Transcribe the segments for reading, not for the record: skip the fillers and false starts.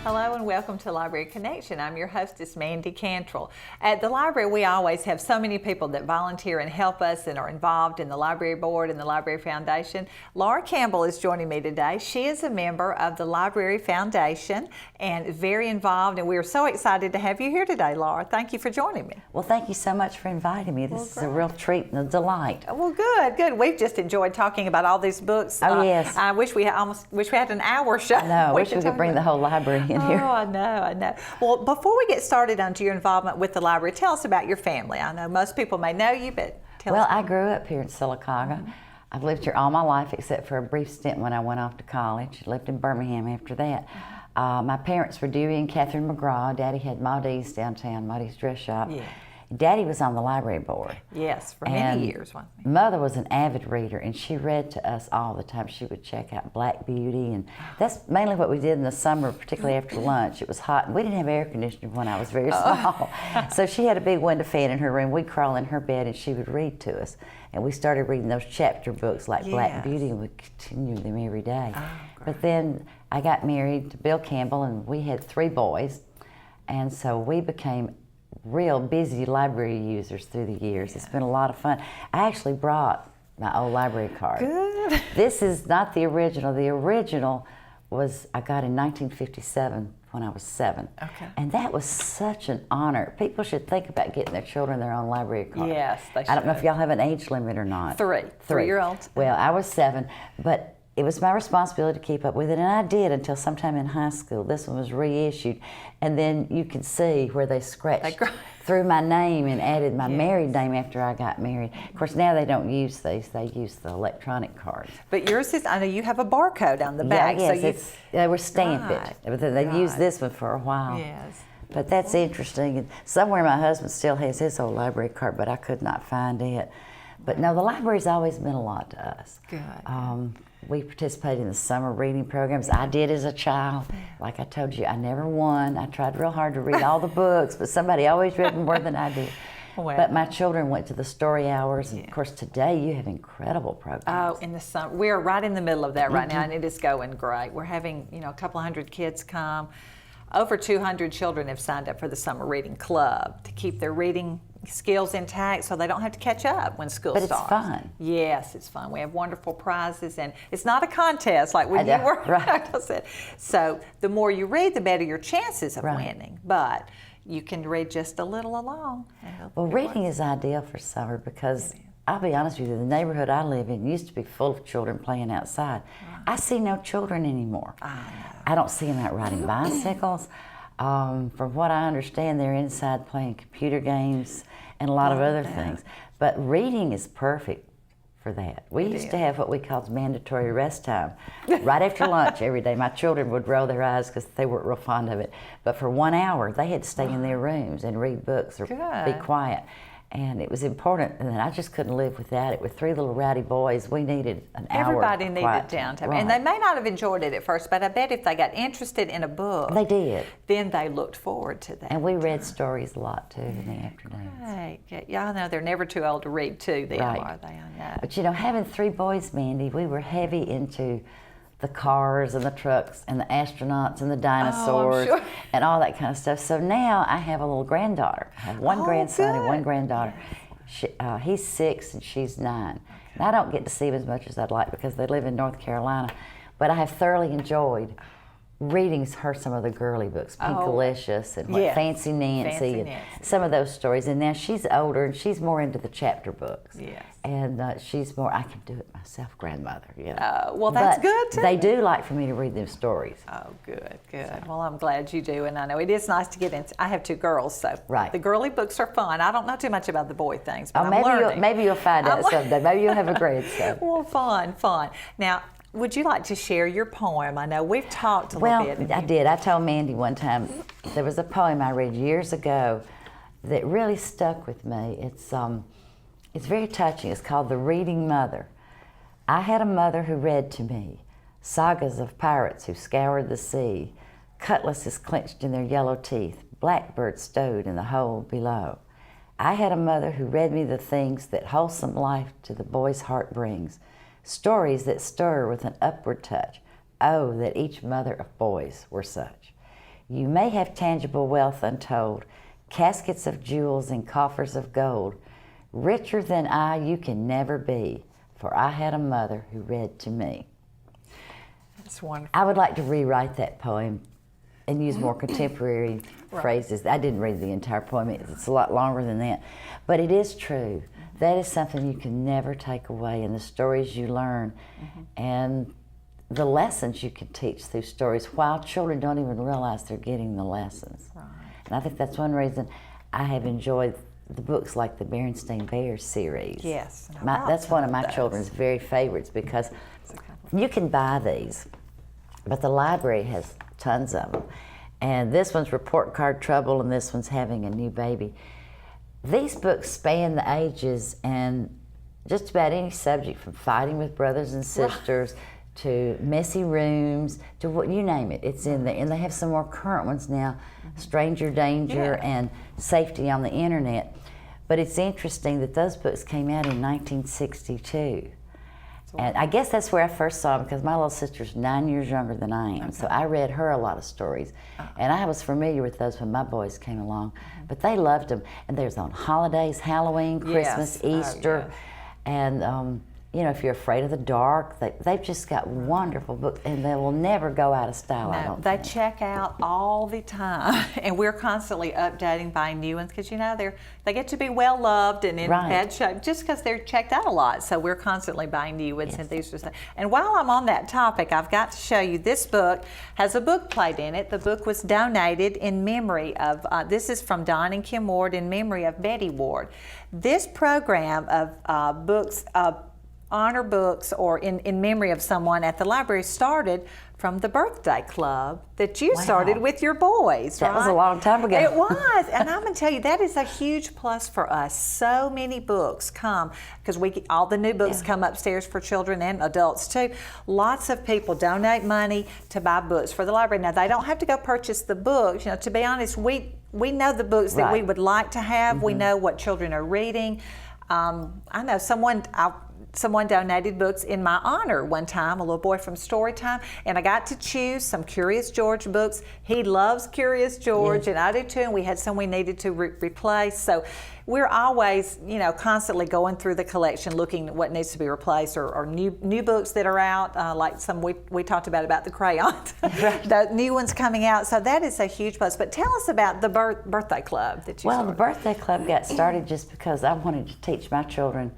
Hello and welcome to Library Connection. I'm your hostess, Mandy Cantrell. At the library, we always have so many people that volunteer and help us and are involved in the Library Board and the Library Foundation. Laura Campbell is joining me today. She is a member of the Library Foundation and very involved, and we are so excited to have you here today, Laura. Thank you for joining me. Well, thank you so much for inviting me. This is a real treat and a delight. Well, good. We've just enjoyed talking about all these books. Oh, yes. I wish we had an hour show. I know. I wish we could bring the whole library in here. Oh, I know. Well, before we get started onto your involvement with the library, tell us about your family. I know most people may know you, but tell us. Well, I grew up here in Sylacauga. Mm-hmm. I've lived here all my life except for a brief stint when I went off to college. I lived in Birmingham after that. My parents were Dewey and Catherine McGraw. Daddy had Maudie's downtown, Maudie's dress shop. Yeah. Daddy was on the library board. Yes, for many years. Wasn't he? Mother was an avid reader, and she read to us all the time. She would check out Black Beauty, and that's mainly what we did in the summer, particularly after lunch. It was hot, and we didn't have air conditioning when I was very small. So she had a big window fan in her room. We'd crawl in her bed, and she would read to us. And we started reading those chapter books like Black Beauty, and we continued them every day. But then I got married to Bill Campbell, and we had 3 boys, and so we became real busy library users through the years. Yeah. It's been a lot of fun. I actually brought my old library card. Good. This is not the original. The original was I got in 1957 when I was 7. Okay. And that was such an honor. People should think about getting their children their own library card. Yes, they should. I don't know if y'all have an age limit or not. 3. 3-year-olds. Well, I was 7, but it was my responsibility to keep up with it, and I did until sometime in high school. This one was reissued, and then you can see where they scratched through my name and added my married name after I got married. Of course, now they don't use these; they use the electronic cards. But yours is, I know you have a barcode on the back. Yeah, yes, so they were stamped it. But they used this one for a while. Yes. But that's interesting. And somewhere my husband still has his old library card, but I could not find it. But no, the library's always meant a lot to us. Good. We participated in the summer reading programs. I did as a child. Like I told you, I never won. I tried real hard to read all the books, but somebody always read more than I did. Well, but my children went to the story hours, and of course today you have incredible programs. Oh, in the summer. We're right in the middle of that right now, and it is going great. We're having, a couple hundred kids come. Over 200 children have signed up for the summer reading club to keep their reading skills intact so they don't have to catch up when school starts. But it's fun. Yes, it's fun. We have wonderful prizes, and it's not a contest like when you were. Right. So the more you read, the better your chances of winning. But you can read just a little along. Well, reading is ideal for summer because I'll be honest with you, the neighborhood I live in used to be full of children playing outside. I see no children anymore. I don't see them out riding bicycles. From what I understand, they're inside playing computer games and a lot of other things. But reading is perfect for that. We used to have what we called mandatory rest time. Right after lunch every day, my children would roll their eyes because they weren't real fond of it. But for 1 hour, they had to stay in their rooms and read books or be quiet. And it was important, and I just couldn't live without it. With 3 little rowdy boys, we needed an hour. Everybody needed downtime. Right. And they may not have enjoyed it at first, but I bet if they got interested in a book, they did. Then they looked forward to that. And we read stories a lot, too, in the afternoons. Right. Y'all know they're never too old to read, too, then, are they? I know. But, having 3 boys, Mandy, we were heavy into the cars and the trucks and the astronauts and the dinosaurs and all that kind of stuff. So now I have a little granddaughter. I have 1 grandson and 1 granddaughter. He's 6 and she's 9. And I don't get to see him as much as I'd like because they live in North Carolina. But I have thoroughly enjoyed reading her some of the girly books, Pinkalicious and Fancy Nancy and some of those stories. And now she's older and she's more into the chapter books. Yes. And she's more, I can do it myself, grandmother. Well, that's good, too. They do like for me to read them stories. Oh, good. Well, I'm glad you do, and I know it is nice to get into. I have 2 girls, so the girly books are fun. I don't know too much about the boy things, but I'm learning. Maybe you'll find out someday. Maybe you'll have a grandson. Well, fun. Now, would you like to share your poem? I know we've talked a little bit. Well, I did. I told Mandy one time there was a poem I read years ago that really stuck with me. It's very touching. It's called The Reading Mother. I had a mother who read to me sagas of pirates who scoured the sea, cutlasses clenched in their yellow teeth, blackbirds stowed in the hold below. I had a mother who read me the things that wholesome life to the boy's heart brings, stories that stir with an upward touch. Oh, that each mother of boys were such. You may have tangible wealth untold, caskets of jewels and coffers of gold. Richer than I you can never be, for I had a mother who read to me. That's wonderful. I would like to rewrite that poem and use more contemporary phrases. I didn't read the entire poem. It's a lot longer than that. But it is true. That is something you can never take away, and the stories you learn and the lessons you can teach through stories while children don't even realize they're getting the lessons. Right. And I think that's one reason I have enjoyed the books like the Berenstain Bears series. Yes. That's one of my children's very favorites because you can buy these, but the library has tons of them. And this one's Report Card Trouble, and this one's Having a New Baby. These books span the ages and just about any subject, from fighting with brothers and sisters to messy rooms to what you name it. It's in there. And they have some more current ones now, stranger danger and safety on the internet. But it's interesting that those books came out in 1962. And I guess that's where I first saw them, because my little sister's 9 years younger than I am. So I read her a lot of stories. And I was familiar with those when my boys came along. But they loved them. And there's on holidays, Halloween, Christmas, Easter. And you know, if you're afraid of the dark, they've just got wonderful books, and they will never go out of style. I don't they think. check out all the time, and we're constantly updating, buying new ones, because you know they get to be well loved and in bad shape just because they're checked out a lot. So we're constantly buying new ones, and these are. And while I'm on that topic, I've got to show you this book has a book plate in it. The book was donated in memory of. This is from Don and Kim Ward in memory of Betty Ward. This program of books. Honor books or in memory of someone at the library started from the birthday club that you started with your boys. That was a long time ago. It was, and I'm going to tell you, that is a huge plus for us. So many books come, because all the new books come upstairs for children and adults too. Lots of people donate money to buy books for the library. Now, they don't have to go purchase the books. You know, to be honest, we know the books that we would like to have. We know what children are reading. I know someone donated books in my honor one time, a little boy from Storytime, and I got to choose some Curious George books. He loves Curious George, and I do too, and we had some we needed to replace. So we're always, you know, constantly going through the collection, looking at what needs to be replaced, or new books that are out, like some we talked about the crayons, the new ones coming out. So that is a huge plus. But tell us about the birthday club that you started. Well, the birthday club got started just because I wanted to teach my children.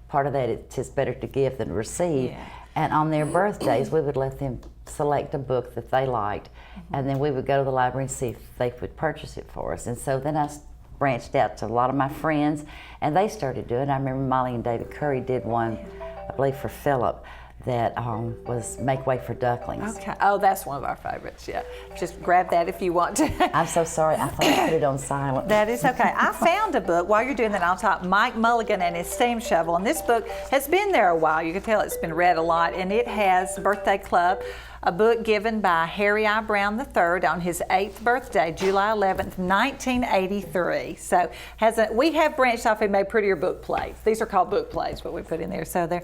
Part of that, it's better to give than receive. And on their birthdays, we would let them select a book that they liked, and then we would go to the library and see if they would purchase it for us. And so then I branched out to a lot of my friends, and they started doing it. I remember Molly and David Curry did one, I believe for Philip, that was Make Way for Ducklings. Okay. Oh, that's one of our favorites, yeah. Just grab that if you want to. I'm so sorry. I thought I put it on silent. That is okay. I found a book, while you're doing that, I'll talk Mike Mulligan and his Steam Shovel. And this book has been there a while. You can tell it's been read a lot. And it has Birthday Club, a book given by Harry I. Brown III on his 8th birthday, July 11th, 1983. So we have branched off and made prettier book plates. These are called book plates, what we put in there. So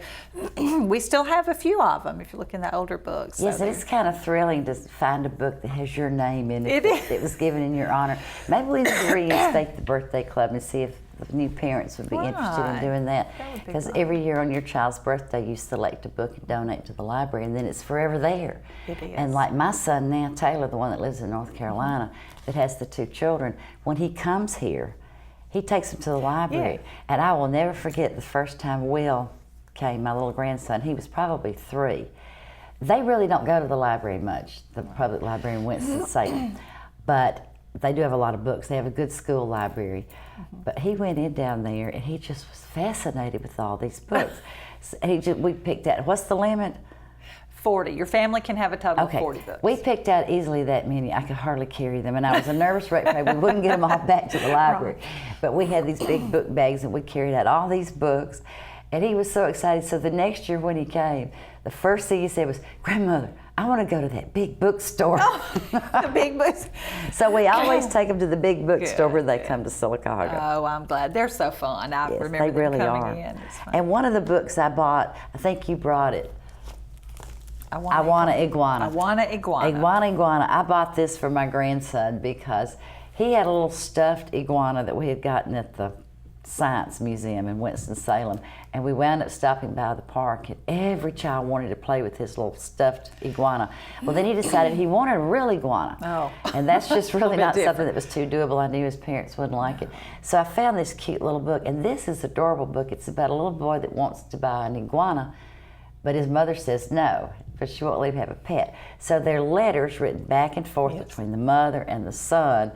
we still have a few of them if you look in the older books. Yes, it's kind of thrilling to find a book that has your name in it. It was given in your honor. Maybe we need to reinstate the birthday club and see if the new parents would be interested in doing that. Because every year on your child's birthday, you select a book and donate to the library, and then it's forever there. It is. And like my son now, Taylor, the one that lives in North Carolina, that has the 2 children, when he comes here, he takes them to the library. And I will never forget the first time Will came, my little grandson. He was probably 3. They really don't go to the library much, the public library in Winston-Salem. But they do have a lot of books. They have a good school library. But he went in down there, and he just was fascinated with all these books. So we picked out, what's the limit? 40. Your family can have a total of 40 books. We picked out easily that many. I could hardly carry them, and I was a nervous wreck. We wouldn't get them all back to the library. But we had these big book bags, and we carried out all these books. And he was so excited. So the next year when he came, the first thing he said was, "Grandmother, I want to go to that big bookstore." The big books. So we always take them to the big bookstore where they come to Sylacauga. Oh, I'm glad. They're so fun. I remember they really them coming are. in. It's fun. And one of the books I bought, I think you brought it. Iguana. Iguana. I bought this for my grandson because he had a little stuffed iguana that we had gotten at the Science Museum in Winston-Salem, and we wound up stopping by the park, and every child wanted to play with his little stuffed iguana. Well, then he decided he wanted a real iguana. And that's just really not something that was too doable. I knew his parents wouldn't like it. So I found this cute little book, and this is an adorable book. It's about a little boy that wants to buy an iguana, but his mother says no, but she won't let him have a pet. So there are letters written back and forth between the mother and the son.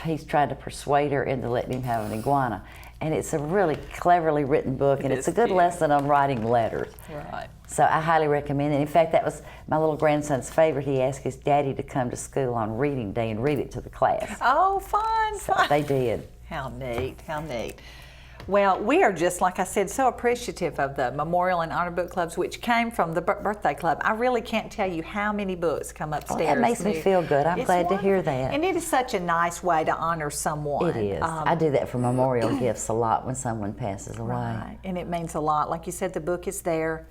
He's trying to persuade her into letting him have an iguana. And it's a really cleverly written book, and it's a good lesson on writing letters. Right. So I highly recommend it. In fact, that was my little grandson's favorite. He asked his daddy to come to school on reading day and read it to the class. Oh, fun. So they did. How neat, how neat. Well, we are just, like I said, so appreciative of the Memorial and Honor Book Clubs, which came from the Birthday Club. I really can't tell you how many books come upstairs. Well, that makes me feel good. I'm glad to hear that. And it is such a nice way to honor someone. It is. I do that for memorial gifts a lot when someone passes away. Right, and it means a lot. Like you said, the book is there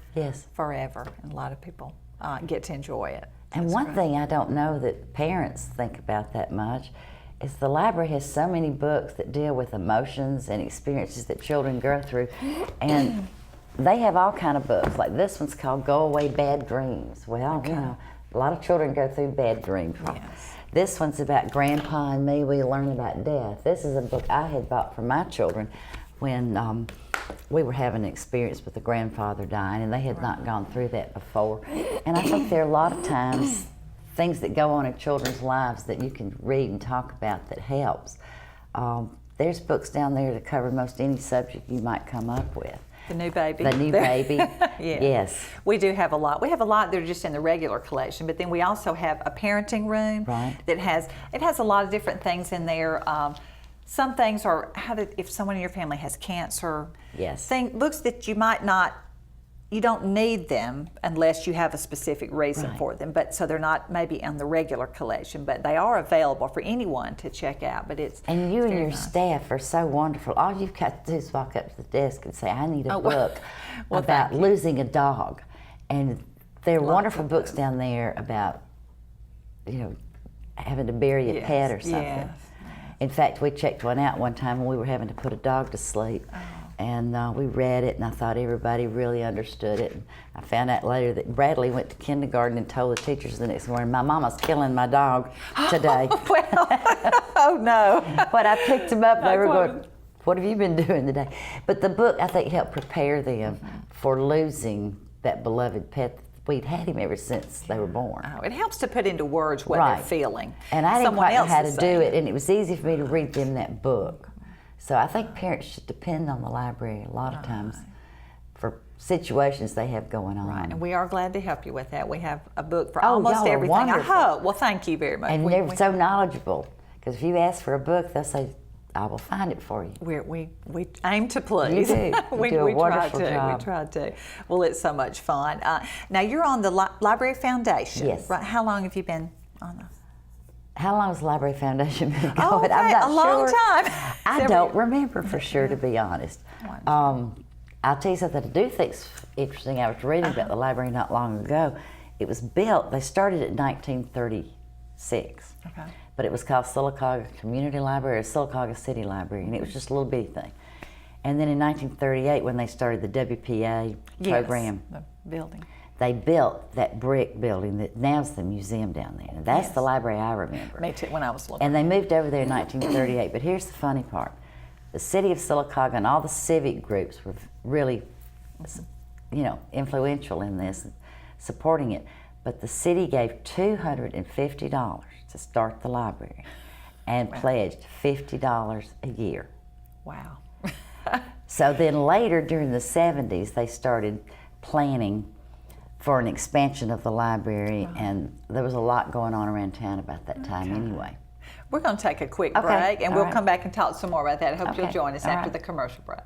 forever, and a lot of people get to enjoy it. And one thing I don't know that parents think about that much is the library has so many books that deal with emotions and experiences that children go through, and they have all kind of books. Like this one's called Go Away Bad Dreams. Well, you know, a lot of children go through bad dreams. Yes. This one's about Grandpa and Me, We Learn About Death. This is a book I had bought for my children when we were having an experience with the grandfather dying, and they had not gone through that before. And I think there are a lot of times things that go on in children's lives that you can read and talk about that helps. There's books down there that cover most any subject you might come up with. The New Baby. The New Baby. Yes. We do have a lot. We have a lot that are just in the regular collection, but then we also have a parenting room that has a lot of different things in there. Some things are if someone in your family has cancer. Yes. Books that you don't need them unless you have a specific reason for them. But so they're not maybe on the regular collection, but they are available for anyone to check out. But and you and your staff are so wonderful. All you've got to do is walk up to the desk and say, "I need a book about losing a dog," and there are wonderful books down there about having to bury a pet or something. Yes. In fact, we checked one out one time when we were having to put a dog to sleep. And we read it, and I thought everybody really understood it. And I found out later that Bradley went to kindergarten and told the teachers the next morning, "My mama's killing my dog today." Oh no. But I picked him up, and they were going, "What have you been doing today?" But the book, I think, helped prepare them for losing that beloved pet. We'd had him ever since they were born. Oh, it helps to put into words what they're feeling. And I didn't quite know how to do it, and it was easy for me to read them that book. So I think parents should depend on the library a lot of times for situations they have going on. Right, and we are glad to help you with that. We have a book for almost everything. Wonderful. I hope. Well, thank you very much. And they're so knowledgeable, because if you ask for a book, they'll say, "I will find it for you." We aim to please. You do. You do a wonderful job. We try to. Well, it's so much fun. Now, you're on the Library Foundation. Yes. Right. How long have you been on this? How long has the Library Foundation been going? Oh, okay. I'm not a long time. I don't remember for sure, to be honest. I'll tell you something I do think's interesting. I was reading about the library not long ago. It was built, they started in 1936. Okay. But it was called Sylacauga Community Library or Sylacauga City Library, and it was just a little bitty thing. And then in 1938, when they started the WPA program, the building, they built that brick building that now's the museum down there. And that's the library I remember. Me too, when I was little. And they moved over there in 1938. But here's the funny part. The city of Sylacauga and all the civic groups were really, influential in this, supporting it. But the city gave $250 to start the library and pledged $50 a year. Wow. So then later, during the 70s, they started planning for an expansion of the library, and there was a lot going on around town about that time anyway. We're going to take a quick break, and we'll come back and talk some more about that. I hope you'll join us after the commercial break.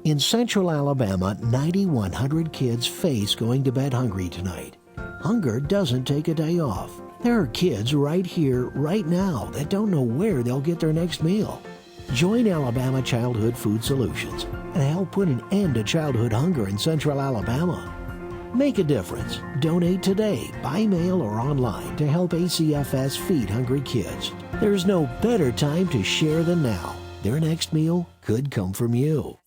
In Central Alabama, 9,100 kids face going to bed hungry tonight. Hunger doesn't take a day off. There are kids right here, right now, that don't know where they'll get their next meal. Join Alabama Childhood Food Solutions and help put an end to childhood hunger in Central Alabama. Make a difference. Donate today, by mail or online, to help ACFS feed hungry kids. There's no better time to share than now. Their next meal could come from you.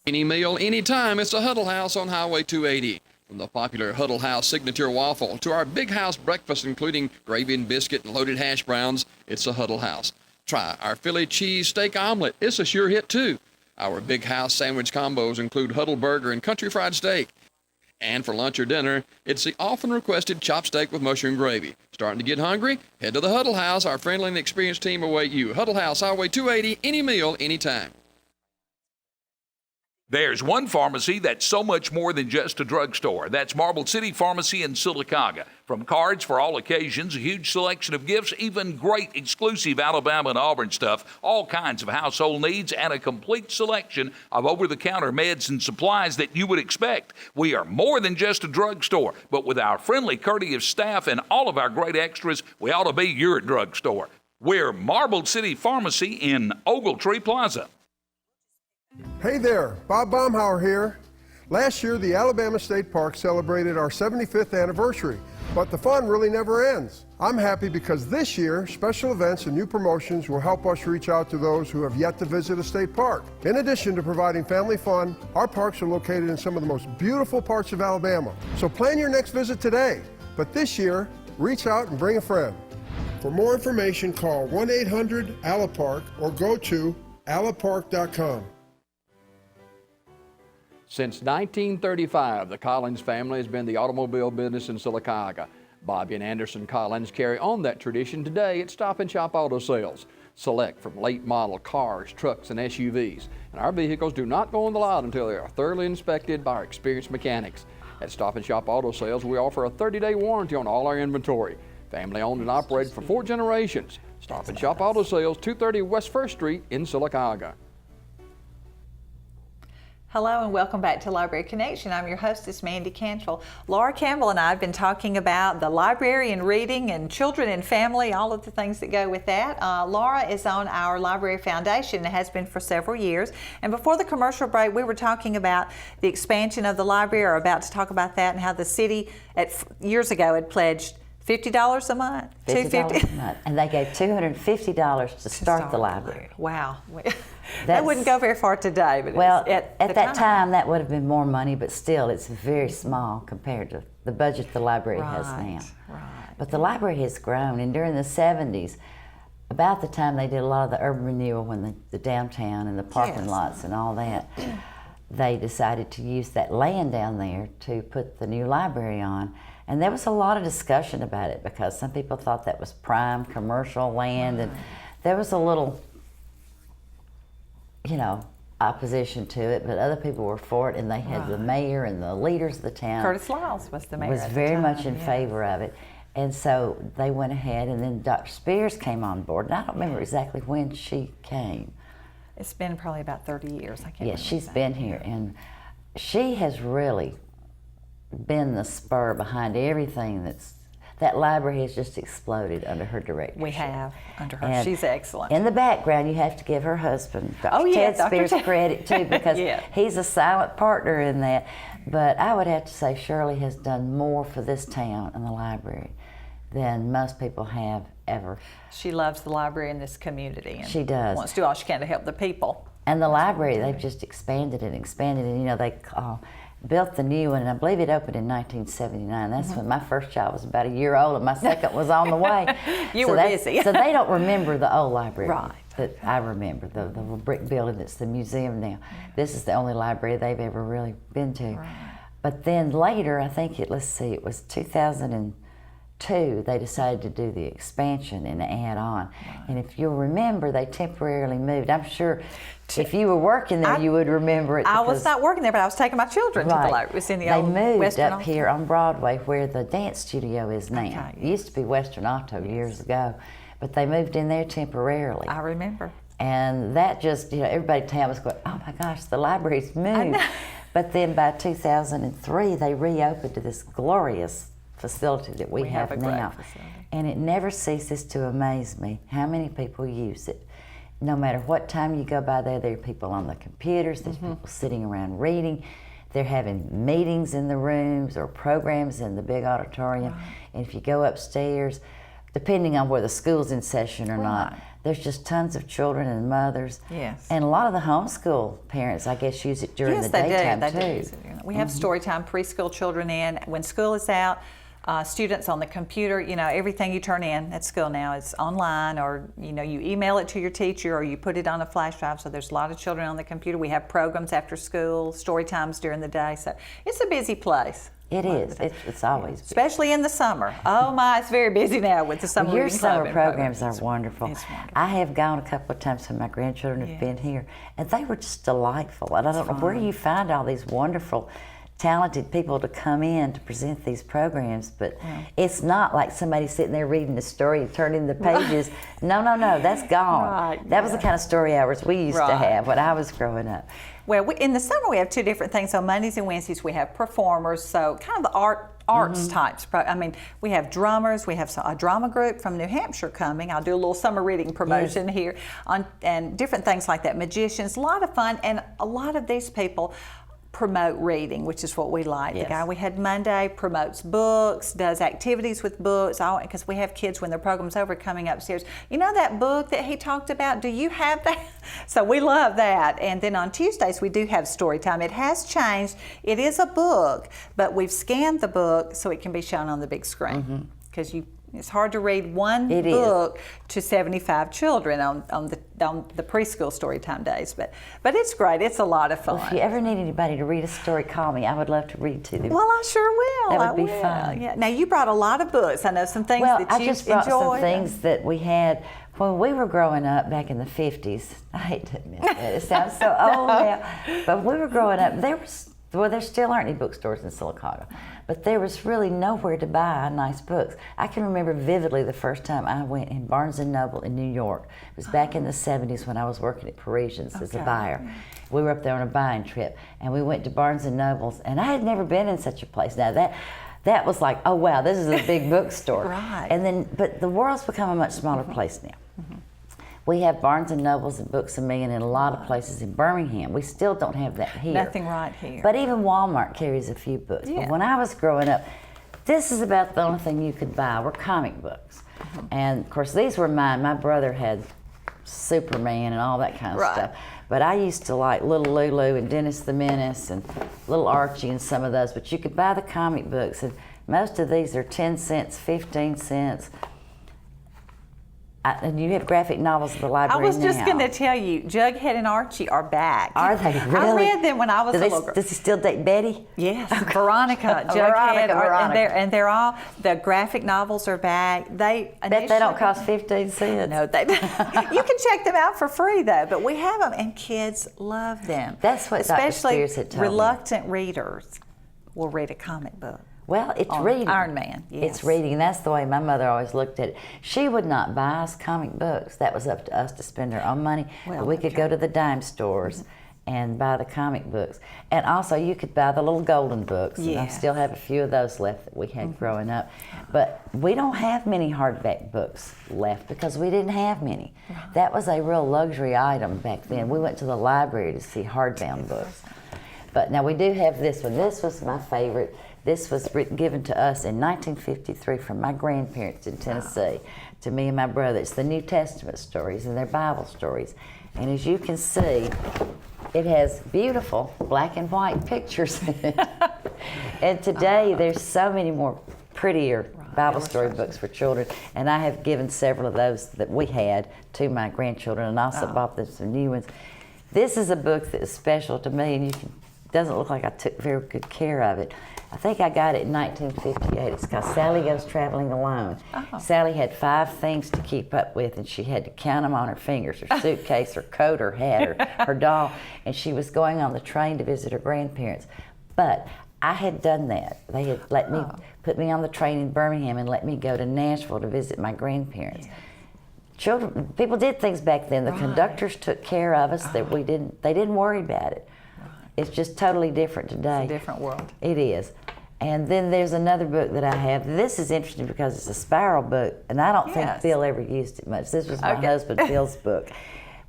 Any meal, anytime, it's a Huddle House on Highway 280. From the popular Huddle House signature waffle to our big house breakfast, including gravy and biscuit and loaded hash browns, it's a Huddle House. Try our Philly cheese steak omelet. It's a sure hit, too. Our big house sandwich combos include Huddle burger and country fried steak. And for lunch or dinner, it's the often requested chopped steak with mushroom gravy. Starting to get hungry? Head to the Huddle House. Our friendly and experienced team await you. Huddle House, Highway 280, any meal, anytime. There's one pharmacy that's so much more than just a drugstore. That's Marble City Pharmacy in Sylacauga. From cards for all occasions, a huge selection of gifts, even great exclusive Alabama and Auburn stuff, all kinds of household needs, and a complete selection of over-the-counter meds and supplies that you would expect. We are more than just a drugstore, but with our friendly, courteous staff and all of our great extras, we ought to be your drugstore. We're Marble City Pharmacy in Ogletree Plaza. Hey there, Bob Baumhauer here. Last year, the Alabama State Park celebrated our 75th anniversary, but the fun really never ends. I'm happy because this year, special events and new promotions will help us reach out to those who have yet to visit a state park. In addition to providing family fun, our parks are located in some of the most beautiful parts of Alabama. So plan your next visit today, but this year, reach out and bring a friend. For more information, call 1-800-ALAPARK or go to alapark.com. Since 1935, the Collins family has been the automobile business in Sylacauga. Bobby and Anderson Collins carry on that tradition today at Stop and Shop Auto Sales. Select from late model cars, trucks, and SUVs. And our vehicles do not go on the lot until they are thoroughly inspected by our experienced mechanics. At Stop and Shop Auto Sales, we offer a 30-day warranty on all our inventory. Family owned and operated for 4 generations. Stop and Shop Auto Sales, 230 West 1st Street in Sylacauga. Hello and welcome back to Library Connection. I'm your hostess, Mandy Cantrell. Laura Campbell and I have been talking about the library and reading and children and family, all of the things that go with that. Laura is on our Library Foundation and has been for several years. And before the commercial break, we were talking about the expansion of the library, or about to talk about that, and how the city years ago had pledged $50 a month, $50 a month, and they gave $250 to start the library. Wow, that wouldn't go very far today. But well, at that time, that would have been more money, but still, it's very small compared to the budget the library has now. Right. But the library has grown, and during the 70s, about the time they did a lot of the urban renewal, when the downtown and the parking lots and all that, they decided to use that land down there to put the new library on. And there was a lot of discussion about it because some people thought that was prime commercial land, and there was a little, opposition to it, but other people were for it, and they had the mayor and the leaders of the town. Curtis Lyles was the mayor. Was very much in favor of it. And so they went ahead, and then Dr. Spears came on board, and I don't remember exactly when she came. It's been probably about 30 years. I can't remember. Yes, she's been here, and she has really been the spur behind everything that library has just exploded under her direction. We have, under her. And she's excellent. In the background, you have to give her husband, Dr. Ted Spears, credit too, because he's a silent partner in that. But I would have to say Shirley has done more for this town and the library than most people have ever. She loves the library in this community. And she does. Wants to do all she can to help the people. And the library, they've just expanded and expanded, and they built the new one, and I believe it opened in 1979. That's when my first child was about a year old, and my second was on the way. You were busy. So they don't remember the old library. Right. That I remember, the brick building that's the museum now. This is the only library they've ever really been to. Right. But then later, I think it was 2002, they decided to do the expansion and add on. Right. And if you'll remember, they temporarily moved. I'm sure if you were working there, you would remember it. I was not working there, but I was taking my children to the library. It was in the old They moved Western up here on Broadway where the dance studio is now. Okay. It used to be Western Auto years ago, but they moved in there temporarily. I remember. And that just, everybody in town was going, oh my gosh, the library's moved. But then by 2003, they reopened to this glorious facility that we have now. And it never ceases to amaze me how many people use it. No matter what time you go by there, there are people on the computers, there's people sitting around reading. They're having meetings in the rooms or programs in the big auditorium. Right. And if you go upstairs, depending on where the school's in session or not, Right. there's just tons of children and mothers. Yes. And a lot of the homeschool parents, I guess, use it during the daytime they too. do. We have story time, preschool children in. When school is out, students on the computer, everything you turn in at school now is online, or you email it to your teacher, or you put it on a flash drive. So there's a lot of children on the computer. We have programs after school, story times during the day. So it's a busy place. It is. It's always busy. Especially in the summer. Oh my, it's very busy now with the summer Your reading club summer and programs are wonderful. It's wonderful. I have gone a couple of times when my grandchildren have been here, and they were just delightful. And I don't know where you find all these wonderful, talented people to come in to present these programs, but it's not like somebody sitting there reading the story and turning the pages. No, that's gone. Right, that was the kind of story hours we used to have when I was growing up. Well, in the summer we have two different things. So Mondays and Wednesdays we have performers, so kind of the arts types. I mean, we have drummers. We have a drama group from New Hampshire coming. I'll do a little summer reading promotion here, and different things like that. Magicians, a lot of fun, and a lot of these people promote reading, which is what we like. Yes. The guy we had Monday promotes books, does activities with books, because we have kids when their program's over coming upstairs. You know that book that he talked about? Do you have that? So we love that. And then on Tuesdays we do have story time. It has changed. It is a book, but we've scanned the book so it can be shown on the big screen, because it's hard to read one book to 75 children on the preschool story time days, but it's great. It's a lot of fun. Well, if you ever need anybody to read a story, call me. I would love to read to them. Well, I sure will. That would be will. fun. Yeah. Now you brought a lot of books. I know some things Well, that I you just brought enjoyed. some things that we had when we were growing up back in the 50s. I hate to admit that. It sounds so old now. But when we were growing up, there still aren't any bookstores in Silicaga, but there was really nowhere to buy nice books. I can remember vividly the first time I went in Barnes & Noble in New York. It was back in the 70s when I was working at Parisians as a buyer. We were up there on a buying trip, and we went to Barnes & Noble's, and I had never been in such a place. Now that was like, oh wow, this is a big bookstore. Right. But the world's become a much smaller place now. We have Barnes & Nobles and Books A Million in a lot of places in Birmingham. We still don't have that here. Nothing right here. But even Walmart carries a few books. Yeah. But when I was growing up, this is about the only thing you could buy were comic books. And of course, these were mine. My brother had Superman and all that kind of stuff. But I used to like Little Lulu and Dennis the Menace and Little Archie and some of those. But you could buy the comic books, and most of these are 10 cents, 15 cents. And you have graphic novels at the library now. I was just going to tell you, Jughead and Archie are back. Are they really? I read them when I was a little girl. Does he still date Betty? Yes, Veronica, Jughead, and they're all, the graphic novels are back. Bet they don't cost 15 cents. No, you can check them out for free though, but we have them and kids love them. That's what Dr. Spears had told me. Reluctant readers will read a comic book. Well, it's reading. Iron Man, yes. It's reading, and that's the way my mother always looked at it. She would not buy us comic books. That was up to us to spend our own money. But we could go to the dime stores and buy the comic books. And also, you could buy the little golden books. And I still have a few of those left that we had growing up. But we don't have many hardback books left because we didn't have many. That was a real luxury item back then. We went to the library to see hardbound books. But now we do have this one. This was my favorite. This was given to us in 1953 from my grandparents in Tennessee to me and my brother. It's the New Testament stories and their Bible stories. And as you can see, it has beautiful black and white pictures in it. And today there's so many more prettier Bible story books for children. And I have given several of those that we had to my grandchildren and also bought them some new ones. This is a book that is special to me, and doesn't look like I took very good care of it. I think I got it in 1958. It's called Sally Goes Traveling Alone. Sally had 5 things to keep up with, and she had to count them on her fingers, her suitcase, her coat, her hat, her doll, and she was going on the train to visit her grandparents. But I had done that. They had let me put me on the train in Birmingham and let me go to Nashville to visit my grandparents. Children, people did things back then. The conductors took care of us. That they didn't worry about it. It's just totally different today. It's a different world. It is. And then there's another book that I have. This is interesting because it's a spiral book, and I don't think Phil ever used it much. This was my husband Phil's book.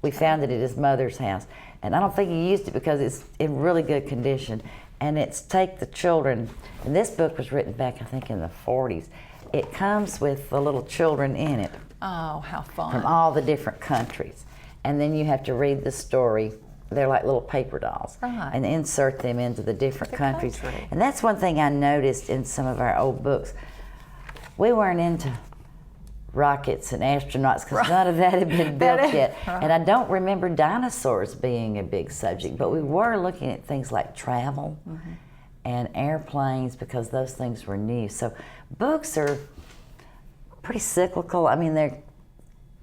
We found it at his mother's house, and I don't think he used it because it's in really good condition. And it's take the children, and this book was written back, I think, in the 40s. It comes with the little children in it. Oh, how fun. From all the different countries. And then you have to read the story. They're like little paper dolls. Right. And insert them into the different countries. country. And that's one thing I noticed in some of our old books. We weren't into rockets and astronauts because none of that had been built yet. Right. And I don't remember dinosaurs being a big subject, but we were looking at things like travel and airplanes because those things were new. So books are pretty cyclical. I mean, they're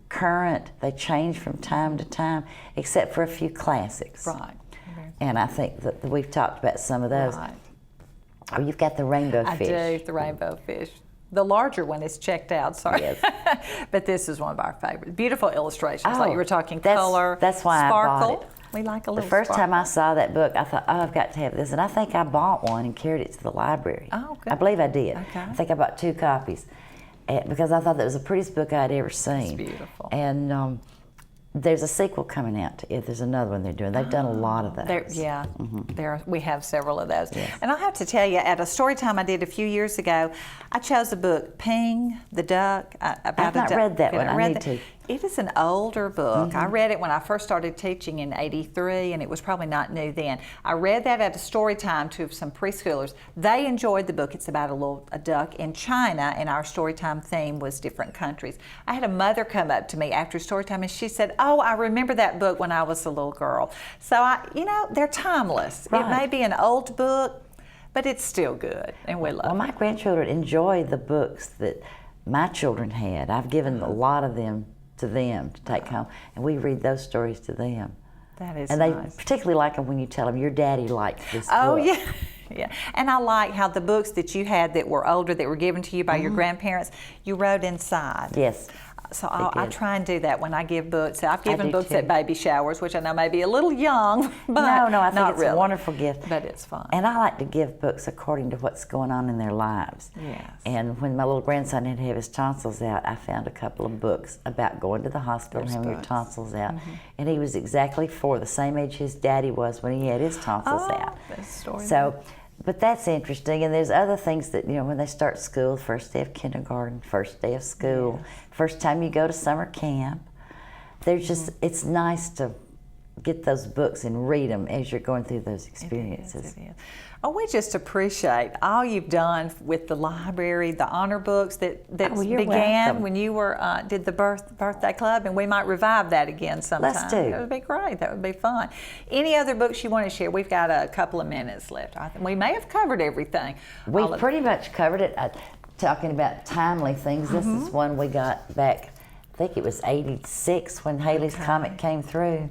current. They change from time to time, except for a few classics. Right. And I think that we've talked about some of those. Right. Oh, you've got the rainbow fish. I do, the rainbow fish. The larger one is checked out, sorry. Yes. But this is one of our favorites. Beautiful illustrations, Oh, like you were talking, that's- color, that's why I sparkle. bought it. We like a little The first time I sparkle. saw that book, I thought, oh, I've got to have this. And I think I bought one and carried it to the library. Oh, good. I believe I did. Okay. I think I bought 2 copies because I thought that was the prettiest book I'd ever seen. It's beautiful. And there's a sequel coming out to it. There's another one they're doing. They've done a lot of those. We have several of those. Yes. And I'll have to tell you, at a story time I did a few years ago, I chose a book, Ping the Duck, about I've a not duck. read that You one. know, I need to. It is an older book. I read it when I first started teaching in '83, and it was probably not new then. I read that at a story time to some preschoolers. They enjoyed the book. It's about a duck in China, and our story time theme was different countries. I had a mother come up to me after story time, and she said, "Oh, I remember that book when I was a little girl." So they're timeless. Right. It may be an old book, but it's still good, and we love Well, it. my grandchildren enjoy the books that my children had. I've given a lot of them to them to take home, and we read those stories to them. That is And they nice. particularly like them when you tell them, your daddy liked this Oh, book. yeah. Yeah. And I like how the books that you had that were older, that were given to you by your grandparents, you wrote inside. Yes. So They I did. try and do that when I give books. I've given do books too. at baby showers, which I know may be a little young, but No, I think not it's really. a wonderful gift. But it's fun. And I like to give books according to what's going on in their lives. Yes. And when my little grandson had to have his tonsils out, I found a couple of books about going to the hospital and There's having your books. tonsils out. And he was exactly 4, the same age his daddy was when he had his tonsils out. That's a story. So, but that's interesting. And there's other things that, when they start school, first day of kindergarten, first day of school, first time you go to summer camp. There's just, it's nice to get those books and read them as you're going through those experiences. It is. Oh, we just appreciate all you've done with the library, the honor books that Oh, you're began welcome. when you were did the birthday club, and we might revive that again sometime. Let's do. That would be great. That would be fun. Any other books you want to share? We've got a couple of minutes left. I think we may have covered everything. We've pretty much covered it. Talking about timely things, this is one we got back, I think it was '86 when Halley's Comet came through.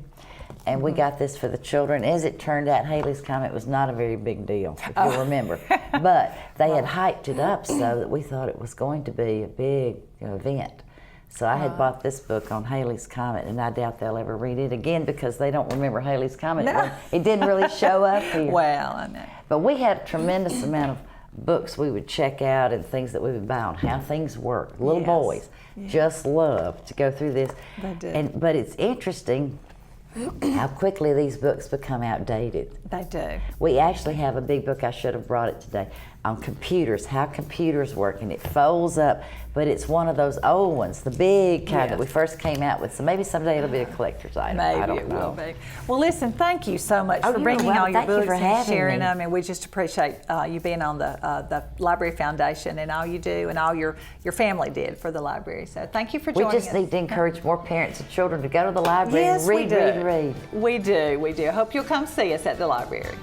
And we got this for the children. As it turned out, Halley's Comet was not a very big deal, if you'll remember. But they had hyped it up so that we thought it was going to be a big event. So I had bought this book on Halley's Comet, and I doubt they'll ever read it again because they don't remember Halley's Comet. No. It didn't really show up here. Well, I know. But we had a tremendous amount of books we would check out and things that we would buy on how things work. Little Yes. boys just love to go through this. They do. But it's interesting how quickly these books become outdated. They do. We actually have a big book, I should have brought it today, on computers, how computers work, and it folds up, but it's one of those old ones, the big kind that we first came out with. So maybe someday it'll be a collector's item. Maybe I don't it know. will be. Well, listen, thank you so much Oh, for you're bringing welcome. all your Thank you books for and having sharing me. them, and we just appreciate you being on the Library Foundation and all you do and all your family did for the library. So thank you for We joining just us. need to encourage more parents and children to go to the library Yes, and read, we do. read, read. We do. I hope you'll come see us at the library.